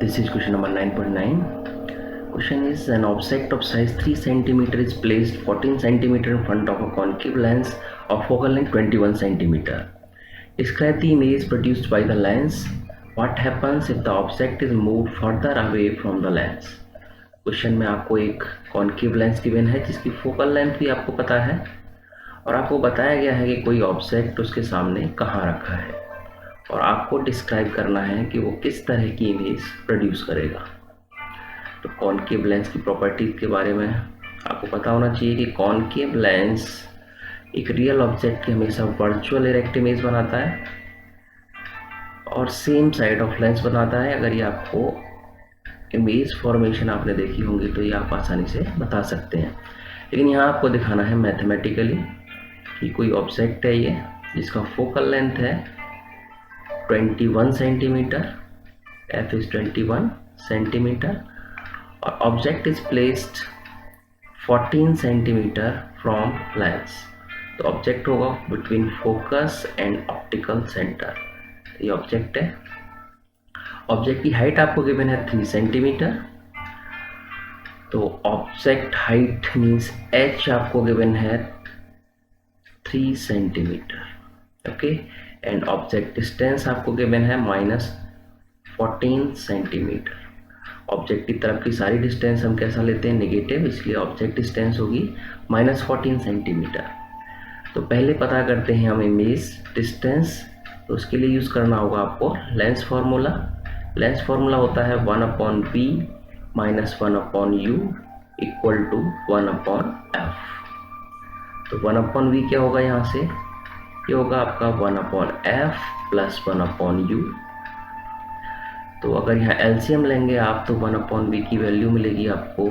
This is question number 9.9. Question is, an object of size 3 cm is placed 14 cm in front of a concave lens of focal length 21 cm. Describe the image produced by the lens. What happens if the object is moved further away from the lens? Question में आपको एक concave lens given है जिसकी focal length भी आपको पता है और आपको बताया गया है कि कोई ऑब्जेक्ट उसके सामने कहाँ रखा है और आपको डिस्क्राइब करना है कि वो किस तरह की इमेज प्रोड्यूस करेगा। तो कॉन्केव लेंस की प्रॉपर्टीज के बारे में आपको पता होना चाहिए कि कॉन्केव लेंस एक रियल ऑब्जेक्ट की हमेशा वर्चुअल इरेक्ट इमेज बनाता है और सेम साइड ऑफ लेंस बनाता है। अगर ये आपको इमेज फॉर्मेशन आपने देखी होंगी तो ये आप आसानी से बता सकते हैं, लेकिन यहाँ आपको दिखाना है मैथमेटिकली कि कोई ऑब्जेक्ट है ये जिसका फोकल लेंथ है 21 सेंटीमीटर, f is 21 सेंटीमीटर और object is placed 14 centimetre from lens. तो ऑब्जेक्ट होगा between focus and optical centre. ये ऑब्जेक्ट है। ऑब्जेक्ट की हाइट आपको गिवन है 3 सेंटीमीटर। तो ऑब्जेक्ट हाइट मीन्स h आपको गिवन है 3 centimetre. Okay, and object distance आपको गिवन है -14 सेंटीमीटर। ऑब्जेक्ट की तरफ की सारी डिस्टेंस हम कैसा लेते हैं, नेगेटिव, इसलिए ऑब्जेक्ट डिस्टेंस होगी -14 सेंटीमीटर। तो पहले पता करते हैं हम इमेज डिस्टेंस। तो उसके लिए यूज़ करना होगा आपको लेंस फार्मूला। लेंस फार्मूला होता है 1/b - 1/u = 1/f। तो 1/v क्या होगा, यहाँ से ये होगा आपका 1/f + 1/u। तो अगर यहाँ एलसीएम लेंगे आप तो 1/v की वैल्यू मिलेगी आपको,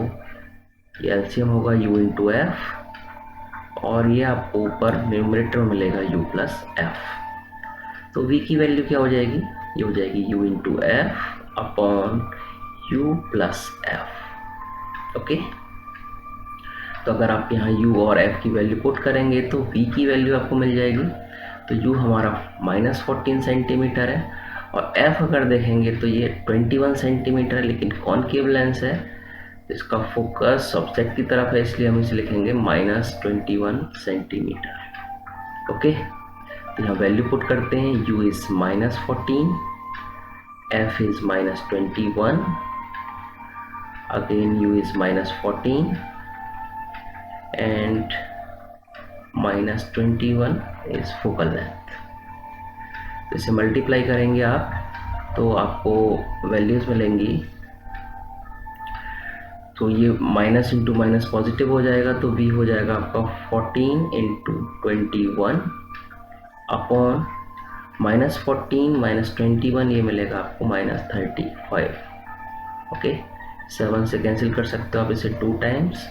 ये एलसीएम होगा u × f और ये आपको ऊपर न्यूमरेटर में मिलेगा u + f। तो v की वैल्यू क्या हो जाएगी, ये हो जाएगी u × f/u + f। ओके, तो अगर आप यहाँ u और f की वैल्यू पुट करेंगे तो v की वैल्यू आपको मिल जाएगी। तो u हमारा -14 सेंटीमीटर है और f अगर देखेंगे तो ये 21 सेंटीमीटर, लेकिन कॉन्केव लेंस है, इसका फोकस ऑब्जेक्ट की तरफ है, इसलिए हम इसे लिखेंगे -21 सेंटीमीटर। ओके, तो यहाँ वैल्यू पुट करते हैं, u is -14, f is -21, again u is -14 and -21 is focal length। इसे मल्टीप्लाई करेंगे आप तो आपको वैल्यूज मिलेंगी। तो ये माइनस इंटू माइनस पॉजिटिव हो जाएगा, तो v हो जाएगा आपका 14 × 21 अपॉन -14 - 21, ये मिलेगा आपको -35। ओके, 7 से कैंसिल कर सकते हो आप इसे 2 टाइम्स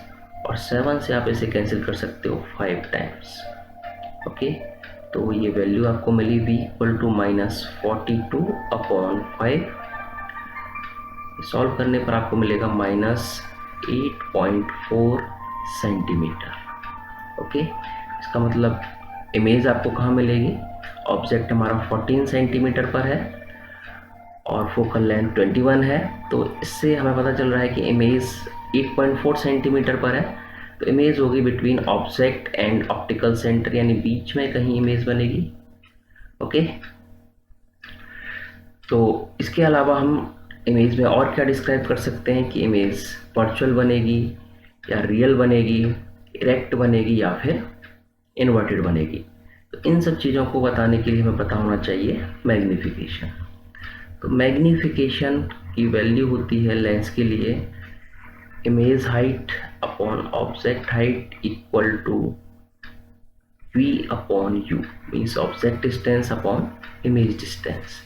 और 7 से आप इसे कैंसिल कर सकते हो 5 टाइम्स। ओके, तो ये वैल्यू आपको मिली v = -42/5। सॉल्व करने पर आपको मिलेगा -8.4 सेंटीमीटर। ओके, इसका मतलब इमेज आपको कहाँ मिलेगी, ऑब्जेक्ट हमारा 14 सेंटीमीटर पर है और फोकल लेंथ 21 है। तो इससे हमें पता चल रहा है कि इमेज 8.4 सेंटीमीटर पर है। तो इमेज होगी between object and optical centre, यानी बीच में कहीं इमेज बनेगी। ओके, तो इसके अलावा हम इमेज में और क्या डिस्क्राइब कर सकते हैं कि इमेज वर्चुअल बनेगी या रियल बनेगी, इरेक्ट बनेगी या फिर इन्वर्टेड बनेगी। तो इन सब चीज़ों को बताने के लिए हमें पता होना चाहिए मैग्नीफिकेशन। तो मैग्नीफिकेशन की वैल्यू होती है लेंस के लिए image height upon object height = v/u, means object distance upon image distance.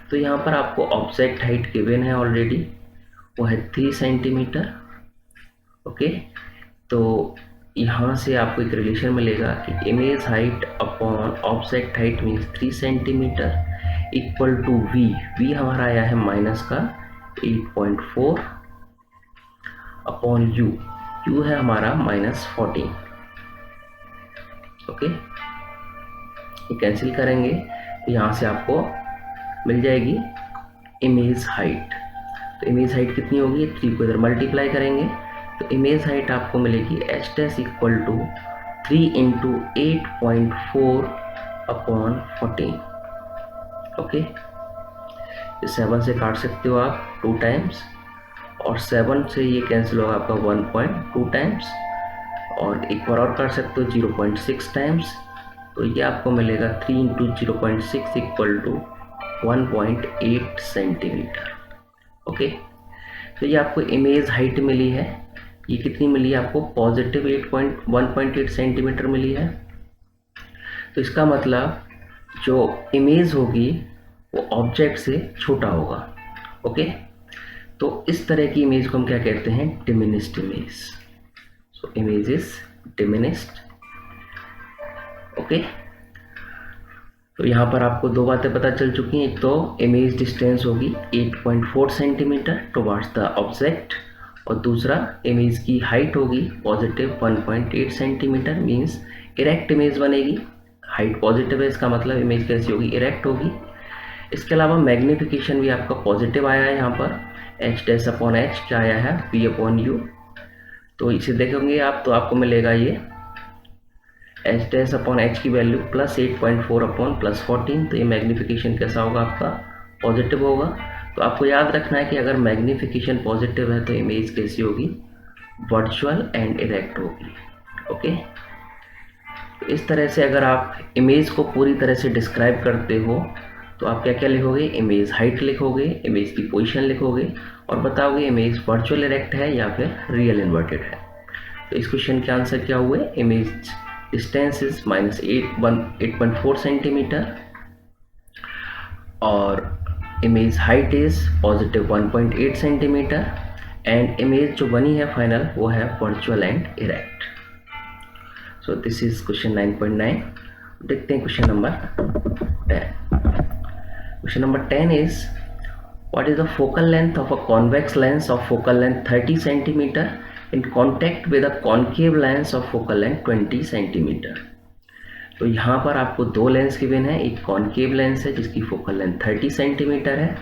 तो यहाँ पर आपको ऑब्जेक्ट हाइट गिवन है ऑलरेडी, वो है 3 सेंटीमीटर। ओके, तो यहाँ से आपको एक रिलेशन मिलेगा कि image height upon object height means 3 centimetre = v हमारा आया है माइनस का 8.4 अपॉन u है हमारा -14। ओके, ये कैंसिल करेंगे तो यहाँ से आपको मिल जाएगी इमेज हाइट। तो इमेज हाइट कितनी होगी, 3 को इधर मल्टीप्लाई करेंगे तो इमेज हाइट आपको मिलेगी h dash equal to 3 into 8.4 upon 14। Okay, 7 से काट सकते हो आप 2 टाइम्स, और 7 से ये कैंसिल होगा आपका 1.2 टाइम्स, और एक बार और काट सकते हो 0.6 टाइम्स, तो ये आपको मिलेगा 3 into 0.6 equal to 1.8 centimetre. Okay, तो ये आपको इमेज हाइट मिली है, ये कितनी मिली है आपको, पॉजिटिव 1.8 सेंटीमीटर मिली है। तो इसका मतलब जो इमेज होगी वो ऑब्जेक्ट से छोटा होगा। ओके, तो इस तरह की इमेज को हम क्या कहते हैं, diminished image. So image is diminished. Okay, तो यहाँ पर आपको दो बातें पता चल चुकी हैं। एक तो इमेज डिस्टेंस होगी 8.4 सेंटीमीटर टुवर्ड्स द ऑब्जेक्ट, और दूसरा इमेज की हाइट होगी positive 1.8 centimetre, means erect image बनेगी। हाइट पॉजिटिव है, इसका मतलब इमेज कैसी होगी, इरेक्ट होगी। इसके अलावा मैग्नीफिकेशन भी आपका पॉजिटिव आया है, यहाँ पर h डैश अपॉन h क्या आया है, p अपॉन u। तो इसे देखेंगे आप तो आपको मिलेगा ये h डैश अपॉन h की वैल्यू प्लस 8.4 अपॉन प्लस 14। तो ये मैग्नीफिकेशन कैसा होगा आपका, पॉजिटिव होगा। तो आपको याद रखना है कि अगर मैग्नीफिकेशन पॉजिटिव है तो इमेज कैसी होगी, वर्चुअल एंड इरेक्ट होगी। ओके, तो इस तरह से अगर आप इमेज को पूरी तरह से डिस्क्राइब करते हो तो आप क्या क्या लिखोगे, इमेज हाइट लिखोगे, इमेज की पोजीशन लिखोगे, और बताओगे इमेज वर्चुअल इरेक्ट है या फिर रियल इन्वर्टेड है। तो इस क्वेश्चन के आंसर क्या हुए, इमेज डिस्टेंस इज -8.4 सेंटीमीटर, और image height is positive 1.8 centimetre, and image जो बनी है फाइनल वो है virtual and erect. So this is question 9.9। देखते हैं question number 10। Question number 10 is, what is the focal length of a convex lens of focal length 30 centimeter in contact with a concave lens of focal length 20 centimeter? तो यहाँ पर आपको दो lens given है, एक concave lens है जिसकी focal length 30 centimetre है,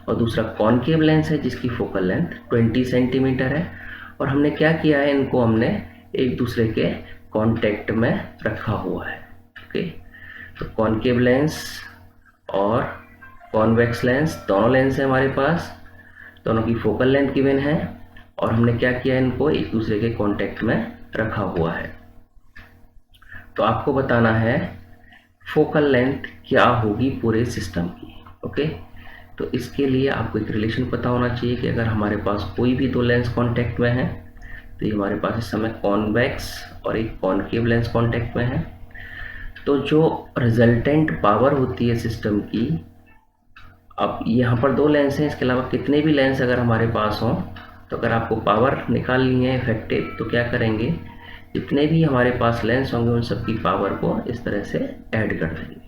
और दूसरा कॉन्केव लेंस है जिसकी फोकल लेंथ 20 सेंटीमीटर है। और हमने क्या किया है, इनको हमने एक दूसरे के कांटेक्ट में रखा हुआ है। ओके, तो कॉन्केव लेंस और कॉन्वेक्स लेंस दोनों लेंस है हमारे पास, दोनों की फोकल लेंथ गिवन है, और हमने क्या किया, इनको एक दूसरे के कांटेक्ट में रखा हुआ है। तो आपको बताना है फोकल लेंथ क्या होगी पूरे सिस्टम की। ओके, तो इसके लिए आपको एक रिलेशन पता होना चाहिए कि अगर हमारे पास कोई भी दो लेंस कांटेक्ट में है तो ये हमारे पास इस समय कॉन्वेक्स और एक कॉन्केव लेंस कांटेक्ट में है, तो जो रिजल्टेंट पावर होती है सिस्टम की, अब यहाँ पर दो लेंस हैं, इसके अलावा कितने भी लेंस अगर हमारे पास हों तो अगर आपको पावर निकालनी है इफेक्टिव तो क्या करेंगे, जितने भी हमारे पास लेंस होंगे उन सब की पावर को इस तरह से ऐड कर देंगे।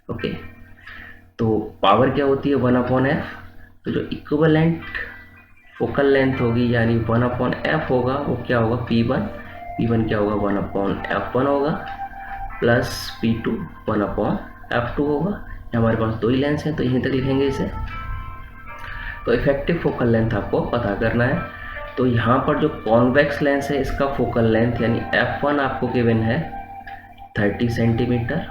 ओके, तो पावर क्या होती है 1/f, तो जो इक्विवेलेंट फोकल लेंथ होगी यानी 1/f होगा वो क्या होगा, P1 क्या होगा 1/f1 होगा, प्लस P2 1/f2 होगा। हमारे पास दो ही लेंस हैं तो यहीं तक लिखेंगे इसे। तो इफेक्टिव फोकल लेंथ आपको पता करना है। तो यहाँ पर जो कॉन्वेक्स लेंस है इसका फोकल लेंथ यानी f1 आपको गिवन है 30 सेंटीमीटर,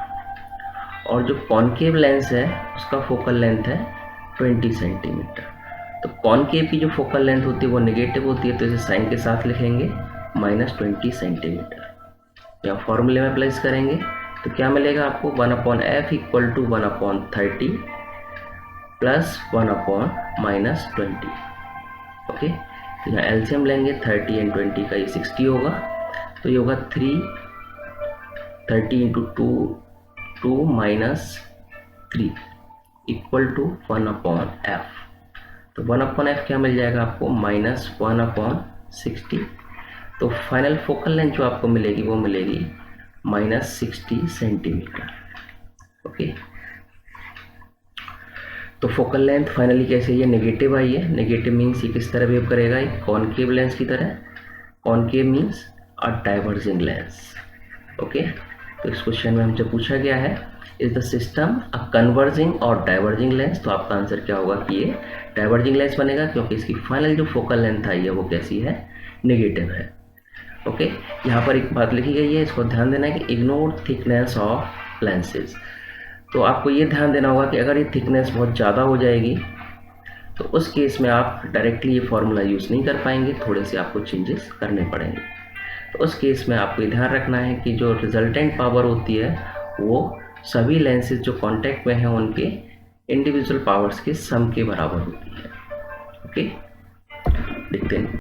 और जो कॉन्केव लेंस है उसका फोकल लेंथ है 20 सेंटीमीटर। तो कॉन्केव की जो फोकल लेंथ होती है वो नेगेटिव होती है, तो इसे साइन के साथ लिखेंगे -20 सेंटीमीटर। या फॉर्मूले में प्लेस करेंगे तो क्या मिलेगा आपको, 1/f equal to 1/30 plus 1/-20। Okay, तो यहाँ एलसीएम लेंगे 30 एंड 20 का, ये 60 होगा, तो ये होगा 30 इंटू 2 -3 इक्वल टू 1/f। तो 1/f क्या मिल जाएगा आपको, -1/60। तो फाइनल फोकल लेंथ जो आपको मिलेगी वो मिलेगी -60 सेंटीमीटर। ओके, तो फोकल लेंथ फाइनली कैसे, ये नेगेटिव आई है। नेगेटिव मीन्स ये किस तरह बिहेव करेगा, एक कॉन्केव लेंस की तरह। कॉन्केव मीन्स अ डाइवर्जिंग लेंस। ओके, तो इस क्वेश्चन में हमसे पूछा गया है, is the system a converging और डाइवर्जिंग लेंस, तो आपका आंसर क्या होगा कि ये डाइवर्जिंग लेंस बनेगा क्योंकि इसकी फाइनल जो फोकल लेंथ आई है वो कैसी है, नेगेटिव है। ओके, यहाँ पर एक बात लिखी गई है, इसको ध्यान देना है कि इग्नोर थिकनेस ऑफ लेंसेज। तो आपको ये ध्यान देना होगा कि अगर ये थिकनेस बहुत ज़्यादा हो जाएगी तो उस केस में आप डायरेक्टली ये फार्मूला यूज़ नहीं कर पाएंगे, थोड़े से आपको चेंजेस करने पड़ेंगे। तो उस केस में आपको ये ध्यान रखना है कि जो रिजल्टेंट पावर होती है वो सभी लेंसेज जो कांटेक्ट में हैं उनके इंडिविजुअल पावर्स के सम के बराबर होती है। ओके, देखते हैं।